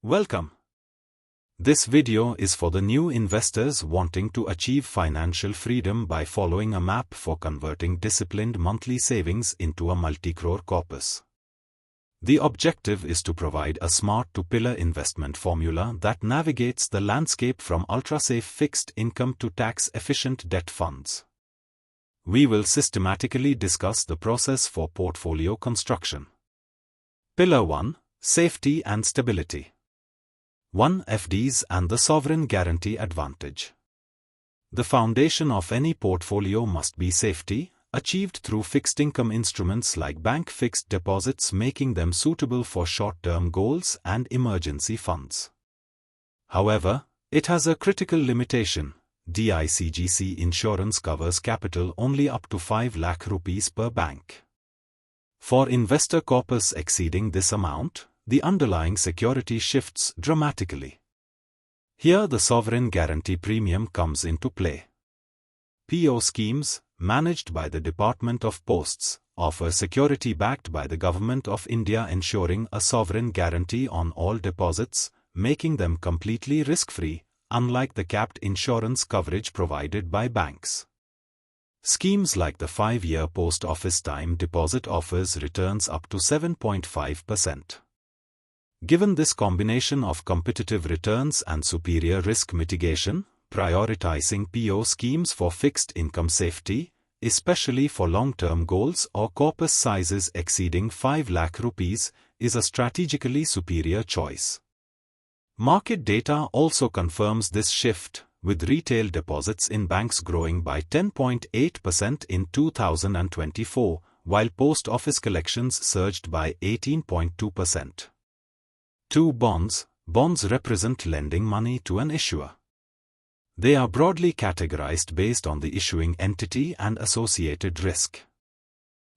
Welcome. This video is for the new investors wanting to achieve financial freedom by following a map for converting disciplined monthly savings into a multi-crore corpus. The objective is to provide a smart-to-pillar investment formula that navigates the landscape from ultra-safe fixed income to tax-efficient debt funds. We will systematically discuss the process for portfolio construction. Pillar 1. Safety and Stability. 1. FDs and the Sovereign Guarantee Advantage. The foundation of any portfolio must be safety, achieved through fixed income instruments like bank fixed deposits, making them suitable for short-term goals and emergency funds. However, it has a critical limitation. DICGC insurance covers capital only up to 5 lakh rupees per bank. For investor corpus exceeding this amount, the underlying security shifts dramatically. Here the sovereign guarantee premium comes into play. PO schemes, managed by the Department of Posts, offer security backed by the Government of India, ensuring a sovereign guarantee on all deposits, making them completely risk-free, unlike the capped insurance coverage provided by banks. Schemes like the 5-year post office time deposit offers returns up to 7.5%. Given this combination of competitive returns and superior risk mitigation, prioritizing PO schemes for fixed income safety, especially for long-term goals or corpus sizes exceeding 5 lakh rupees, is a strategically superior choice. Market data also confirms this shift, with retail deposits in banks growing by 10.8% in 2024, while post office collections surged by 18.2%. 2. Bonds. Bonds represent lending money to an issuer. They are broadly categorized based on the issuing entity and associated risk.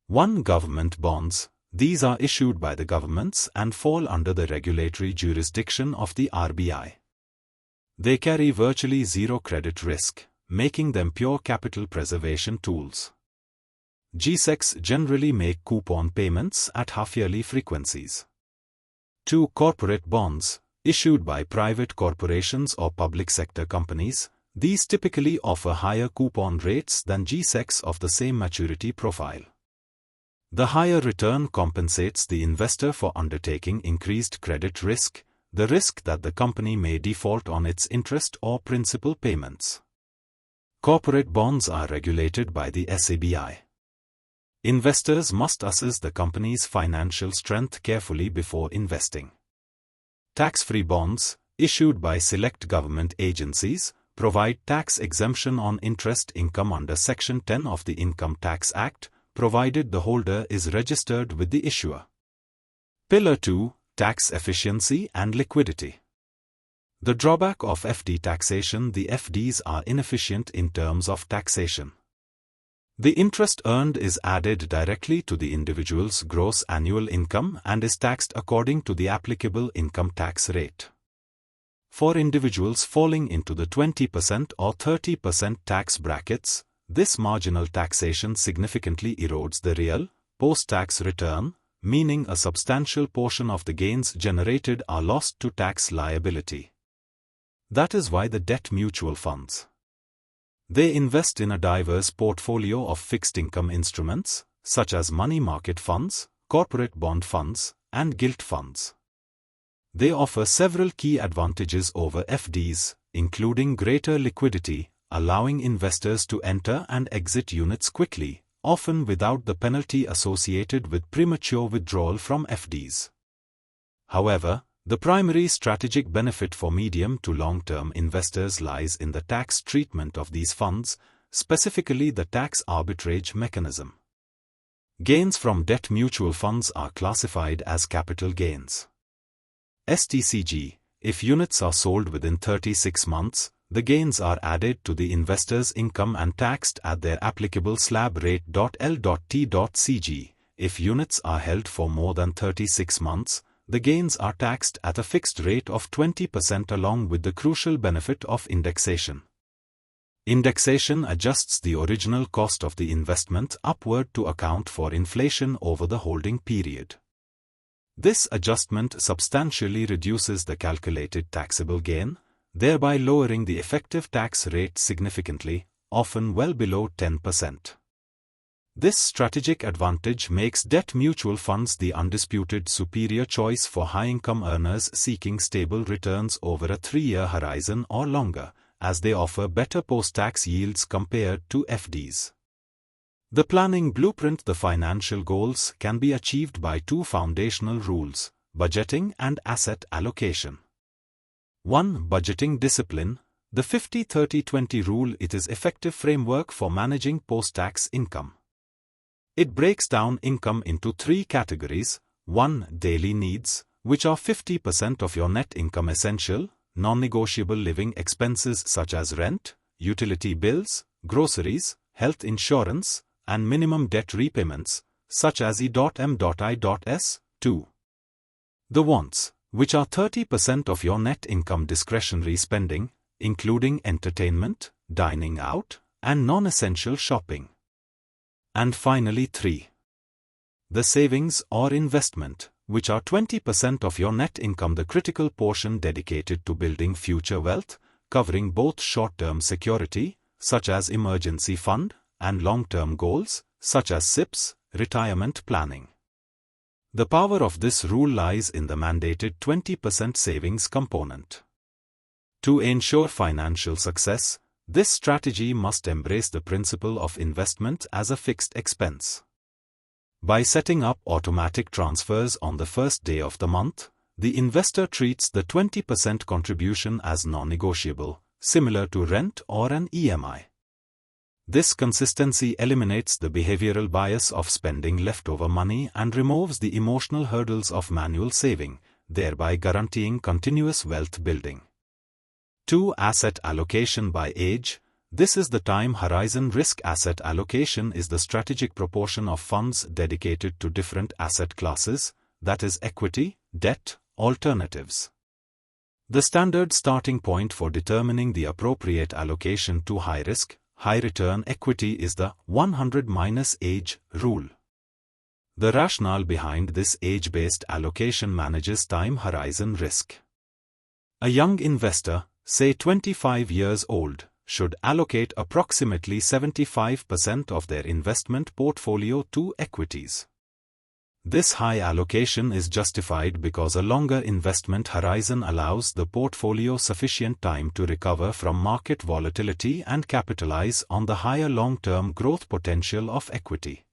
1. Government bonds. These are issued by the governments and fall under the regulatory jurisdiction of the RBI. They carry virtually zero credit risk, making them pure capital preservation tools. GSECs generally make coupon payments at half-yearly frequencies. 2. Corporate bonds, issued by private corporations or public sector companies. These typically offer higher coupon rates than GSECs of the same maturity profile. The higher return compensates the investor for undertaking increased credit risk, the risk that the company may default on its interest or principal payments. Corporate bonds are regulated by the SEBI. Investors must assess the company's financial strength carefully before investing. Tax-free bonds, issued by select government agencies, provide tax exemption on interest income under Section 10 of the Income Tax Act, provided the holder is registered with the issuer. Pillar 2. Tax efficiency and liquidity. The drawback of FD taxation: the FDs are inefficient in terms of taxation. The interest earned is added directly to the individual's gross annual income and is taxed according to the applicable income tax rate. For individuals falling into the 20% or 30% tax brackets, this marginal taxation significantly erodes the real, post-tax return, meaning a substantial portion of the gains generated are lost to tax liability. That is why the debt mutual funds. They invest in a diverse portfolio of fixed income instruments, such as money market funds, corporate bond funds, and gilt funds. They offer several key advantages over FDs, including greater liquidity, allowing investors to enter and exit units quickly, often without the penalty associated with premature withdrawal from FDs. However, the primary strategic benefit for medium to long-term investors lies in the tax treatment of these funds, specifically the tax arbitrage mechanism. Gains from debt mutual funds are classified as capital gains. STCG. If units are sold within 36 months, the gains are added to the investor's income and taxed at their applicable slab rate. L.T.CG. If units are held for more than 36 months, the gains are taxed at a fixed rate of 20% along with the crucial benefit of indexation. Indexation adjusts the original cost of the investment upward to account for inflation over the holding period. This adjustment substantially reduces the calculated taxable gain, thereby lowering the effective tax rate significantly, often well below 10%. This strategic advantage makes debt mutual funds the undisputed superior choice for high-income earners seeking stable returns over a 3-year horizon or longer, as they offer better post-tax yields compared to FDs. The planning blueprint. The financial goals can be achieved by 2 foundational rules: budgeting and asset allocation. 1. Budgeting discipline. The 50-30-20 rule. It is an effective framework for managing post-tax income. It breaks down income into 3 categories. 1. Daily needs, which are 50% of your net income. Essential, non-negotiable living expenses such as rent, utility bills, groceries, health insurance, and minimum debt repayments, such as E.M.I.S. 2. The wants, which are 30% of your net income. Discretionary spending, including entertainment, dining out, and non-essential shopping. And finally 3. The savings or investment, which are 20% of your net income. The critical portion dedicated to building future wealth, covering both short-term security, such as emergency fund, and long-term goals, such as SIPs, retirement planning. The power of this rule lies in the mandated 20% savings component. To ensure financial success, this strategy must embrace the principle of investment as a fixed expense. By setting up automatic transfers on the first day of the month, the investor treats the 20% contribution as non-negotiable, similar to rent or an EMI. This consistency eliminates the behavioral bias of spending leftover money and removes the emotional hurdles of manual saving, thereby guaranteeing continuous wealth building. 2. Asset allocation by age. This is the time horizon. Risk asset allocation is the strategic proportion of funds dedicated to different asset classes, that is equity, debt, alternatives. The standard starting point for determining the appropriate allocation to high-risk, high-return equity is the 100-age rule. The rationale behind this age-based allocation manages time horizon risk. A young investor, say 25 years old, should allocate approximately 75% of their investment portfolio to equities. This high allocation is justified because a longer investment horizon allows the portfolio sufficient time to recover from market volatility and capitalize on the higher long-term growth potential of equity.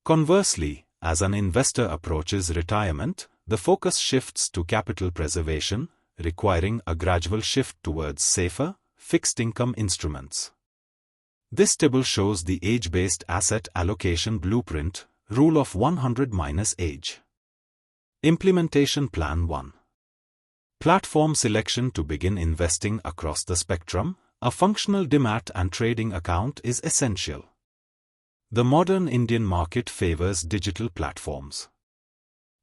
Conversely, as an investor approaches retirement, the focus shifts to capital preservation, requiring a gradual shift towards safer, fixed-income instruments. This table shows the age-based asset allocation blueprint, rule of 100-age. Implementation Plan 1. Platform selection. To begin investing across the spectrum, a functional demat and trading account is essential. The modern Indian market favors digital platforms.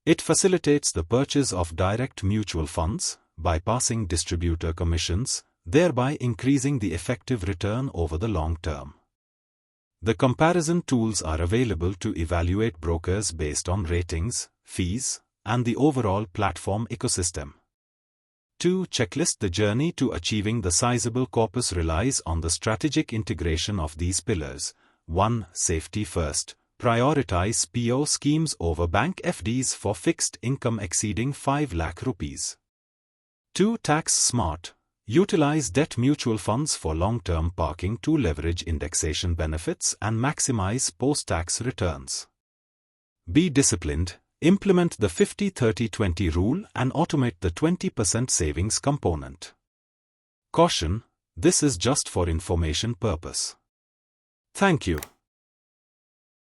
It facilitates the purchase of direct mutual funds, bypassing distributor commissions, thereby increasing the effective return over the long term. The comparison tools are available to evaluate brokers based on ratings, fees, and the overall platform ecosystem. 2. Checklist. The journey to achieving the sizable corpus relies on the strategic integration of these pillars. 1. Safety first. Prioritize PO schemes over bank FDs for fixed income exceeding 5 lakh rupees. 2. Tax smart. Utilize debt mutual funds for long-term parking to leverage indexation benefits and maximize post-tax returns. Be disciplined. Implement the 50-30-20 rule and automate the 20% savings component. Caution: this is just for information purpose. Thank you.